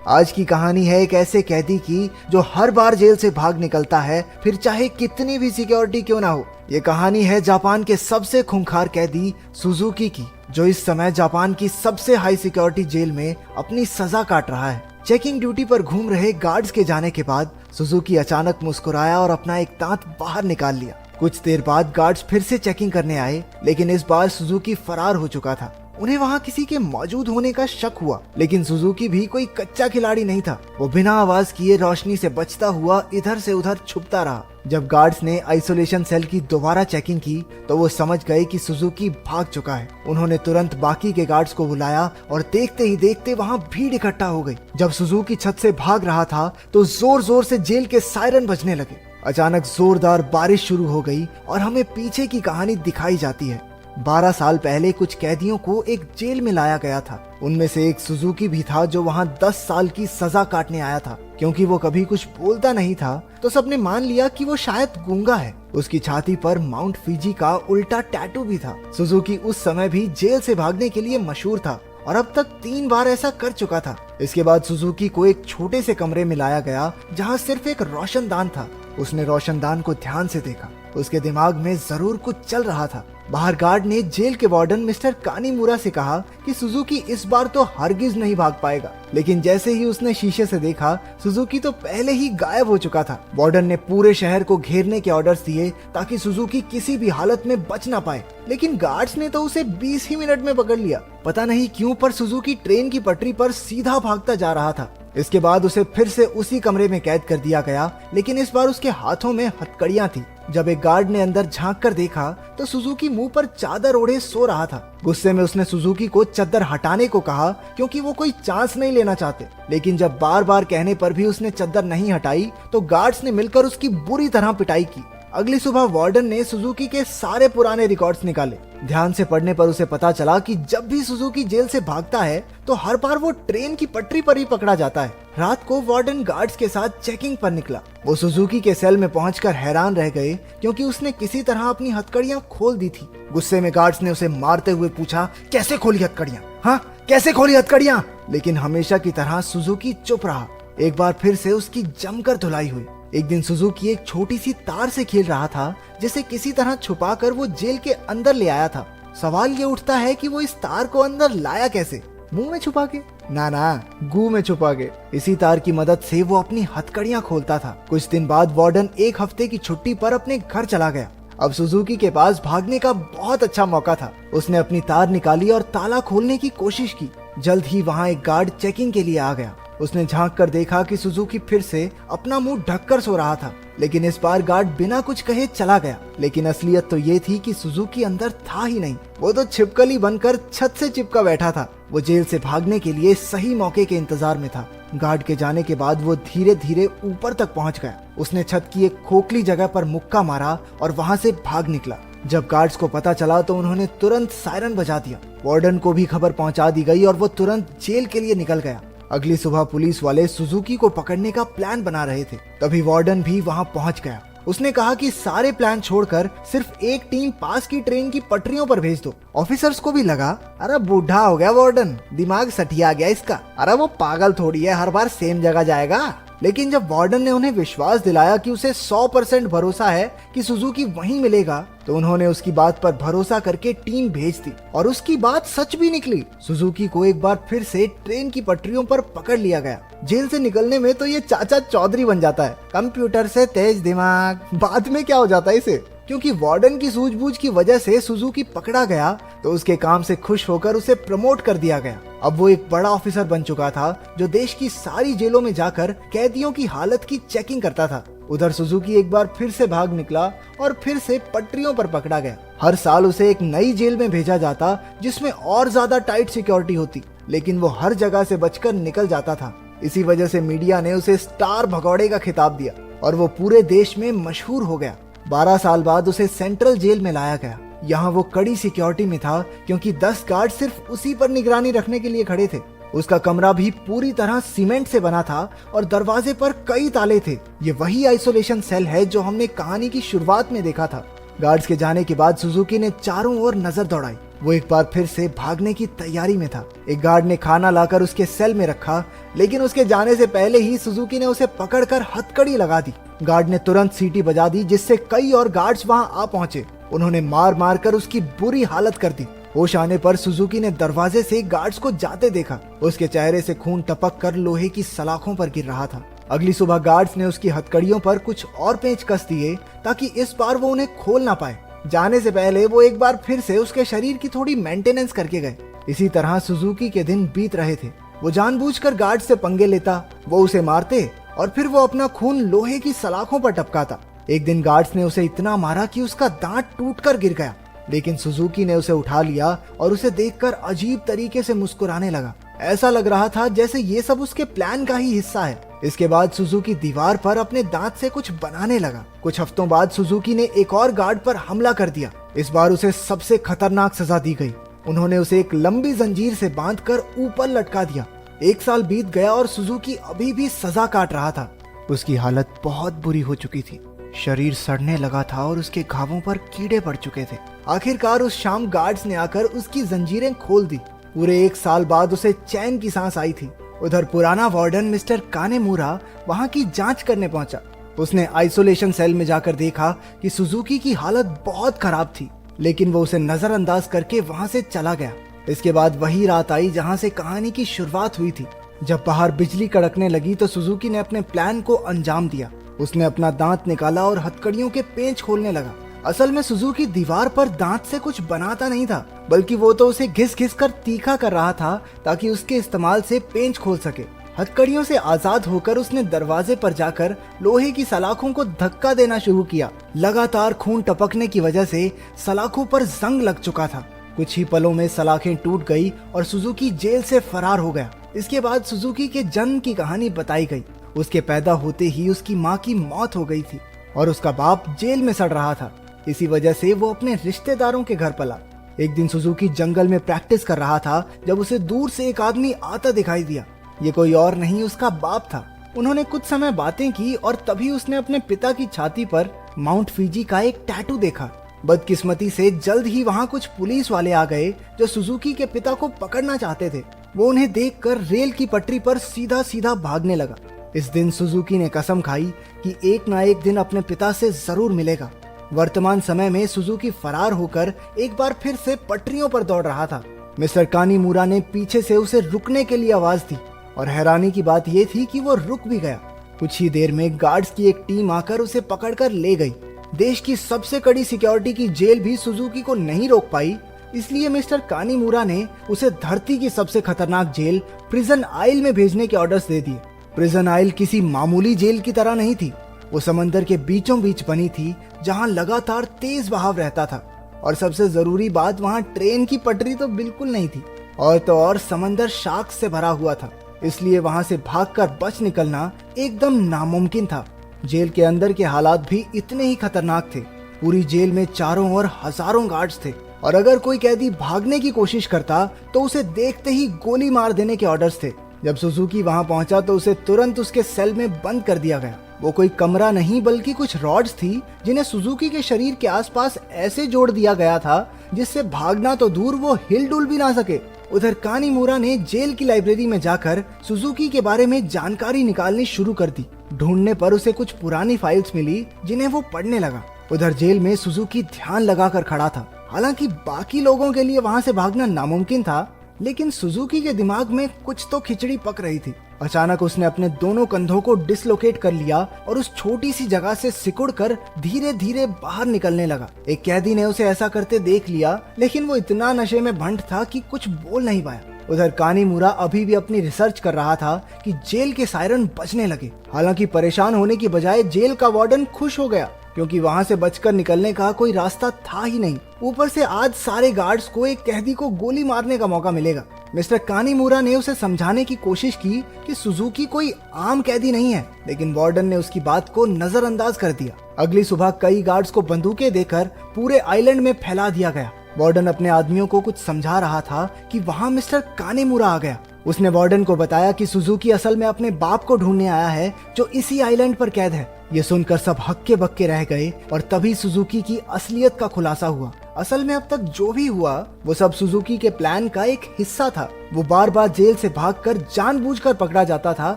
आज की कहानी है एक ऐसे कैदी की जो हर बार जेल से भाग निकलता है, फिर चाहे कितनी भी सिक्योरिटी क्यों ना हो। ये कहानी है जापान के सबसे खूंखार कैदी सुजुकी की, जो इस समय जापान की सबसे हाई सिक्योरिटी जेल में अपनी सजा काट रहा है। चेकिंग ड्यूटी पर घूम रहे गार्ड्स के जाने के बाद सुजुकी अचानक मुस्कुराया और अपना एक दांत बाहर निकाल लिया। कुछ देर बाद गार्ड्स फिर से चेकिंग करने आए, लेकिन इस बार सुजुकी फरार हो चुका था। उन्हें वहाँ किसी के मौजूद होने का शक हुआ, लेकिन सुजुकी भी कोई कच्चा खिलाड़ी नहीं था। वो बिना आवाज किए रोशनी से बचता हुआ इधर से उधर छुपता रहा। जब गार्ड्स ने आइसोलेशन सेल की दोबारा चेकिंग की तो वो समझ गए कि सुजुकी भाग चुका है। उन्होंने तुरंत बाकी के गार्ड्स को बुलाया और देखते ही देखते वहाँ भीड़ इकट्ठा हो गई। जब सुजुकी छत से भाग रहा था तो जोर जोर से जेल के सायरन बजने लगे। अचानक जोरदार बारिश शुरू हो गई और हमें पीछे की कहानी दिखाई जाती है। 12 साल पहले कुछ कैदियों को एक जेल में लाया गया था। उनमें से एक सुजुकी भी था जो वहां 10 साल की सजा काटने आया था। क्योंकि वो कभी कुछ बोलता नहीं था तो सबने मान लिया कि वो शायद गूंगा है। उसकी छाती पर माउंट फिजी का उल्टा टैटू भी था। सुजुकी उस समय भी जेल से भागने के लिए मशहूर था और अब तक 3 बार ऐसा कर चुका था। इसके बाद सुजुकी को एक छोटे से कमरे में लाया गया जहाँ सिर्फ एक रोशनदान था। उसने रोशनदान को ध्यान से देखा। उसके दिमाग में जरूर कुछ चल रहा था। बाहर गार्ड ने जेल के वार्डन मिस्टर कानीमुरा से कहा कि सुजुकी इस बार तो हरगिज नहीं भाग पाएगा, लेकिन जैसे ही उसने शीशे से देखा सुजुकी तो पहले ही गायब हो चुका था। वार्डन ने पूरे शहर को घेरने के ऑर्डर्स दिए ताकि सुजुकी किसी भी हालत में बच ना पाए, लेकिन गार्ड्स ने तो उसे 20 ही मिनट में पकड़ लिया। पता नहीं क्यों पर सुजुकी ट्रेन की पटरी पर सीधा भागता जा रहा था। इसके बाद उसे फिर से उसी कमरे में कैद कर दिया गया, लेकिन इस बार उसके हाथों में हथकड़ियां थी। जब एक गार्ड ने अंदर झांक कर देखा तो सुजुकी मुंह पर चादर ओढ़े सो रहा था। गुस्से में उसने सुजुकी को चादर हटाने को कहा क्योंकि वो कोई चांस नहीं लेना चाहते, लेकिन जब बार बार कहने पर भी उसने चादर नहीं हटाई तो गार्ड्स ने मिलकर उसकी बुरी तरह पिटाई की। अगली सुबह वार्डन ने सुजुकी के सारे पुराने रिकॉर्ड्स निकाले। ध्यान से पढ़ने पर उसे पता चला कि जब भी सुजुकी जेल से भागता है तो हर बार वो ट्रेन की पटरी पर ही पकड़ा जाता है। रात को वार्डन गार्ड्स के साथ चेकिंग पर निकला। वो सुजुकी के सेल में पहुंचकर हैरान रह गए क्योंकि उसने किसी तरह अपनी हथकड़ियां खोल दी थी। गुस्से में गार्ड्स ने उसे मारते हुए पूछा, कैसे खोली हथकड़ियां? हाँ, कैसे खोली हथकड़ियां? लेकिन हमेशा की तरह सुजुकी चुप रहा। एक बार फिर से उसकी जमकर धुलाई हुई। एक दिन सुजुकी एक छोटी सी तार से खेल रहा था जिसे किसी तरह छुपाकर वो जेल के अंदर ले आया था। सवाल ये उठता है कि वो इस तार को अंदर लाया कैसे? मुंह में छुपा के? ना, गू में छुपा के। इसी तार की मदद से वो अपनी हथकड़ियां खोलता था। कुछ दिन बाद वार्डन एक हफ्ते की छुट्टी पर अपने घर चला गया। अब सुजुकी के पास भागने का बहुत अच्छा मौका था। उसने अपनी तार निकाली और ताला खोलने की कोशिश की। जल्द ही वहाँ एक गार्ड चेकिंग के लिए आ गया। उसने झांक कर देखा कि सुजुकी फिर से अपना मुंह ढककर सो रहा था, लेकिन इस बार गार्ड बिना कुछ कहे चला गया। लेकिन असलियत तो ये थी कि सुजुकी अंदर था ही नहीं। वो तो छिपकली बनकर छत से चिपका बैठा था। वो जेल से भागने के लिए सही मौके के इंतजार में था। गार्ड के जाने के बाद वो धीरे धीरे ऊपर तक पहुंच गया। उसने छत की एक खोखली जगह पर मुक्का मारा और वहां से भाग निकला। जब गार्ड्स को पता चला तो उन्होंने तुरंत सायरन बजा दिया। वार्डन को भी खबर पहुंचा दी गई और वो तुरंत जेल के लिए निकल गया। अगली सुबह पुलिस वाले सुजुकी को पकड़ने का प्लान बना रहे थे। तभी वार्डन भी वहां पहुंच गया। उसने कहा कि सारे प्लान छोड़कर सिर्फ एक टीम पास की ट्रेन की पटरियों पर भेज दो। ऑफिसर्स को भी लगा, अरे बूढ़ा हो गया वार्डन, दिमाग सठिया गया इसका, अरे वो पागल थोड़ी है, हर बार सेम जगह जाएगा। लेकिन जब वार्डन ने उन्हें विश्वास दिलाया कि उसे 100% भरोसा है कि सुजुकी वहीं मिलेगा, तो उन्होंने उसकी बात पर भरोसा करके टीम भेज दी। और उसकी बात सच भी निकली। सुजुकी को एक बार फिर से ट्रेन की पटरियों पर पकड़ लिया गया। जेल से निकलने में तो ये चाचा चौधरी बन जाता है, कंप्यूटर से तेज दिमाग। बाद में क्या हो जाता है इसे? क्योंकि वार्डन की सूझबूझ की वजह से सुजुकी पकड़ा गया तो उसके काम से खुश होकर उसे प्रमोट कर दिया गया। अब वो एक बड़ा ऑफिसर बन चुका था जो देश की सारी जेलों में जाकर कैदियों की हालत की चेकिंग करता था। उधर सुजुकी एक बार फिर से भाग निकला और फिर से पटरियों पर पकड़ा गया। हर साल उसे एक नई जेल में भेजा जाता जिसमें और ज्यादा टाइट सिक्योरिटी होती, लेकिन वो हर जगह से बचकर निकल जाता था। इसी वजह से मीडिया ने उसे स्टार भगौड़े का खिताब दिया और वो पूरे देश में मशहूर हो गया। 12 साल बाद उसे सेंट्रल जेल में लाया गया। यहाँ वो कड़ी सिक्योरिटी में था क्योंकि 10 गार्ड सिर्फ उसी पर निगरानी रखने के लिए खड़े थे। उसका कमरा भी पूरी तरह सीमेंट से बना था और दरवाजे पर कई ताले थे। ये वही आइसोलेशन सेल है जो हमने कहानी की शुरुआत में देखा था। गार्ड्स के जाने के बाद सुजुकी ने चारों ओर नजर दौड़ाई। वो एक बार फिर से भागने की तैयारी में था। एक गार्ड ने खाना लाकर उसके सेल में रखा, लेकिन उसके जाने से पहले ही सुजुकी ने उसे पकड़कर हथकड़ी लगा दी। गार्ड ने तुरंत सीटी बजा दी, जिससे कई और गार्ड्स वहां आ पहुंचे। उन्होंने मार मार कर उसकी बुरी हालत कर दी। होश आने पर सुजुकी ने दरवाजे से गार्ड्स को जाते देखा। उसके चेहरे से खून टपक कर लोहे की सलाखों पर गिर रहा था। अगली सुबह गार्ड्स ने उसकी हथकड़ियों पर कुछ और पेंच कस दिए, ताकि इस बार वो उन्हें खोल ना पाए। जाने से पहले वो एक बार फिर से उसके शरीर की थोड़ी मेंटेनेंस करके गए। इसी तरह सुजुकी के दिन बीत रहे थे। वो जानबूझकर गार्ड से पंगे लेता, वो उसे मारते और फिर वो अपना खून लोहे की सलाखों पर टपकाता। एक दिन गार्ड्स ने उसे इतना मारा कि उसका दांत टूटकर गिर गया, लेकिन सुजुकी ने उसे उठा लिया और उसे देखकर अजीब तरीके से मुस्कुराने लगा। ऐसा लग रहा था जैसे ये सब उसके प्लान का ही हिस्सा है। इसके बाद सुजुकी दीवार पर अपने दांत से कुछ बनाने लगा। कुछ हफ्तों बाद सुजुकी ने एक और गार्ड पर हमला कर दिया। इस बार उसे सबसे खतरनाक सजा दी गई। उन्होंने उसे एक लंबी जंजीर से बांधकर ऊपर लटका दिया। 1 साल बीत गया और सुजुकी अभी भी सजा काट रहा था। उसकी हालत बहुत बुरी हो चुकी थी। शरीर सड़ने लगा था और उसके घावों पर कीड़े पड़ चुके थे। आखिरकार उस शाम गार्ड्स ने आकर उसकी जंजीरें खोल दी। पूरे 1 साल बाद उसे चैन की सांस आई थी। उधर पुराना वार्डन मिस्टर कानेमुरा वहां की जांच करने पहुंचा। उसने आइसोलेशन सेल में जाकर देखा कि सुजुकी की हालत बहुत खराब थी, लेकिन वो उसे नजरअंदाज करके वहां से चला गया। इसके बाद वही रात आई जहां से कहानी की शुरुआत हुई थी। जब बाहर बिजली कड़कने लगी तो सुजुकी ने अपने प्लान को अंजाम दिया। उसने अपना दांत निकाला और हथकड़ियों के पेंच खोलने लगा। असल में सुजुकी दीवार पर दांत से कुछ बनाता नहीं था, बल्कि वो तो उसे घिस घिस कर तीखा कर रहा था, ताकि उसके इस्तेमाल से पेंच खोल सके। हथकड़ियों से आजाद होकर उसने दरवाजे पर जाकर लोहे की सलाखों को धक्का देना शुरू किया। लगातार खून टपकने की वजह से सलाखों पर जंग लग चुका था। कुछ ही पलों में सलाखें टूट गई और सुजुकी जेल से फरार हो गया। इसके बाद सुजुकी के जन्म की कहानी बताई गई। उसके पैदा होते ही उसकी माँ की मौत हो गई थी और उसका बाप जेल में सड़ रहा था। इसी वजह से वो अपने रिश्तेदारों के घर पला। एक दिन सुजुकी जंगल में प्रैक्टिस कर रहा था जब उसे दूर से एक आदमी आता दिखाई दिया। ये कोई और नहीं, उसका बाप था। उन्होंने कुछ समय बातें की और तभी उसने अपने पिता की छाती पर माउंट फीजी का एक टैटू देखा। बदकिस्मती से जल्द ही वहाँ कुछ पुलिस वाले आ गए जो सुजुकी के पिता को पकड़ना चाहते थे। वो उन्हें देखकर रेल की पटरी पर सीधा सीधा भागने लगा। इस दिन सुजुकी ने कसम खाई कि एक ना एक दिन अपने पिता से जरूर मिलेगा। वर्तमान समय में सुजुकी फरार होकर एक बार फिर से पटरियों पर दौड़ रहा था। मिस्टर कानीमुरा ने पीछे से उसे रुकने के लिए आवाज दी और हैरानी की बात यह थी कि वो रुक भी गया। कुछ ही देर में गार्ड्स की एक टीम आकर उसे पकड़कर ले गई। देश की सबसे कड़ी सिक्योरिटी की जेल भी सुजुकी को नहीं रोक पाई, इसलिए मिस्टर कानीमुरा ने उसे धरती की सबसे खतरनाक जेल प्रिजन आइल में भेजने के ऑर्डर्स दे दिए। प्रिजन आइल किसी मामूली जेल की तरह नहीं थी। वो समंदर के बीचों बीच बनी थी, जहां लगातार तेज बहाव रहता था और सबसे जरूरी बात, वहां ट्रेन की पटरी तो बिल्कुल नहीं थी। और तो और समंदर शार्क से भरा हुआ था, इसलिए वहां से भागकर बच निकलना एकदम नामुमकिन था। जेल के अंदर के हालात भी इतने ही खतरनाक थे। पूरी जेल में चारों ओर हजारों गार्ड्स थे और अगर कोई कैदी भागने की कोशिश करता तो उसे देखते ही गोली मार देने के ऑर्डर्स थे। जब सुजुकी वहां पहुंचा तो उसे तुरंत उसके सेल में बंद कर दिया गया। वो कोई कमरा नहीं बल्कि कुछ रॉड्स थी जिन्हें सुजुकी के शरीर के आसपास ऐसे जोड़ दिया गया था जिससे भागना तो दूर, वो हिल डुल भी ना सके। उधर कानीमुरा ने जेल की लाइब्रेरी में जाकर सुजुकी के बारे में जानकारी निकालनी शुरू कर दी। ढूंढने पर उसे कुछ पुरानी फाइल्स मिली जिन्हें वो पढ़ने लगा। उधर जेल में सुजुकी ध्यान लगाकर खड़ा था। हालांकि बाकी लोगों के लिए वहां से भागना नामुमकिन था, लेकिन सुजुकी के दिमाग में कुछ तो खिचड़ी पक रही थी। अचानक उसने अपने दोनों कंधों को डिसलोकेट कर लिया और उस छोटी सी जगह से सिकुड़कर धीरे धीरे बाहर निकलने लगा। एक कैदी ने उसे ऐसा करते देख लिया, लेकिन वो इतना नशे में भंड था कि कुछ बोल नहीं पाया। उधर कानीमुरा अभी भी अपनी रिसर्च कर रहा था कि जेल के सायरन बजने लगे। हालांकि परेशान होने की बजाय जेल का वार्डन खुश हो गया, क्योंकि वहां से बचकर निकलने का कोई रास्ता था ही नहीं। ऊपर से आज सारे गार्ड्स को एक कैदी को गोली मारने का मौका मिलेगा। मिस्टर कानीमुरा ने उसे समझाने की कोशिश की कि सुजुकी कोई आम कैदी नहीं है, लेकिन वार्डन ने उसकी बात को नजरअंदाज कर दिया। अगली सुबह कई गार्ड्स को बंदूकें देकर पूरे आइलैंड में फैला दिया गया। वार्डन अपने आदमियों को कुछ समझा रहा था कि वहां मिस्टर कानीमुरा आ गया। उसने वार्डन को बताया कि सुजुकी असल में अपने बाप को ढूंढने आया है जो इसी आइलैंड पर कैद है। ये सुनकर सब हक्के बक्के रह गए और तभी सुजुकी की असलियत का खुलासा हुआ। असल में अब तक जो भी हुआ वो सब सुजुकी के प्लान का एक हिस्सा था। वो बार बार जेल से भागकर जानबूझकर पकड़ा जाता था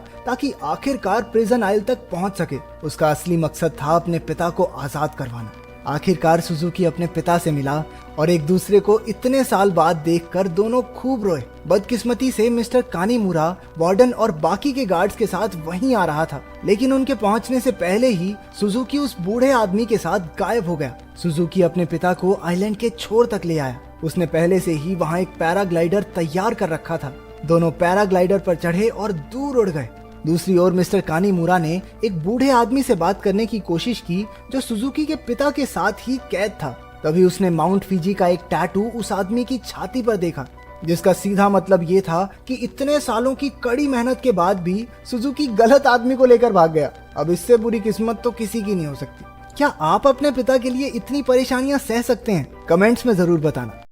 ताकि आखिरकार प्रिजन आइल तक पहुंच सके। उसका असली मकसद था अपने पिता को आजाद करवाना। आखिरकार सुजुकी अपने पिता से मिला और एक दूसरे को इतने साल बाद देखकर दोनों खूब रोए। बदकिस्मती से मिस्टर कानीमुरा वार्डन और बाकी के गार्ड्स के साथ वहीं आ रहा था, लेकिन उनके पहुंचने से पहले ही सुजुकी उस बूढ़े आदमी के साथ गायब हो गया। सुजुकी अपने पिता को आइलैंड के छोर तक ले आया। उसने पहले से ही वहाँ एक पैराग्लाइडर तैयार कर रखा था। दोनों पैराग्लाइडर पर चढ़े और दूर उड़ गए। दूसरी ओर मिस्टर कानीमुरा ने एक बूढ़े आदमी से बात करने की कोशिश की जो सुजुकी के पिता के साथ ही कैद था। तभी उसने माउंट फिजी का एक टैटू उस आदमी की छाती पर देखा, जिसका सीधा मतलब ये था कि इतने सालों की कड़ी मेहनत के बाद भी सुजुकी गलत आदमी को लेकर भाग गया। अब इससे बुरी किस्मत तो किसी की नहीं हो सकती। क्या आप अपने पिता के लिए इतनी परेशानियां सह सकते हैं? कमेंट्स में जरूर बताना।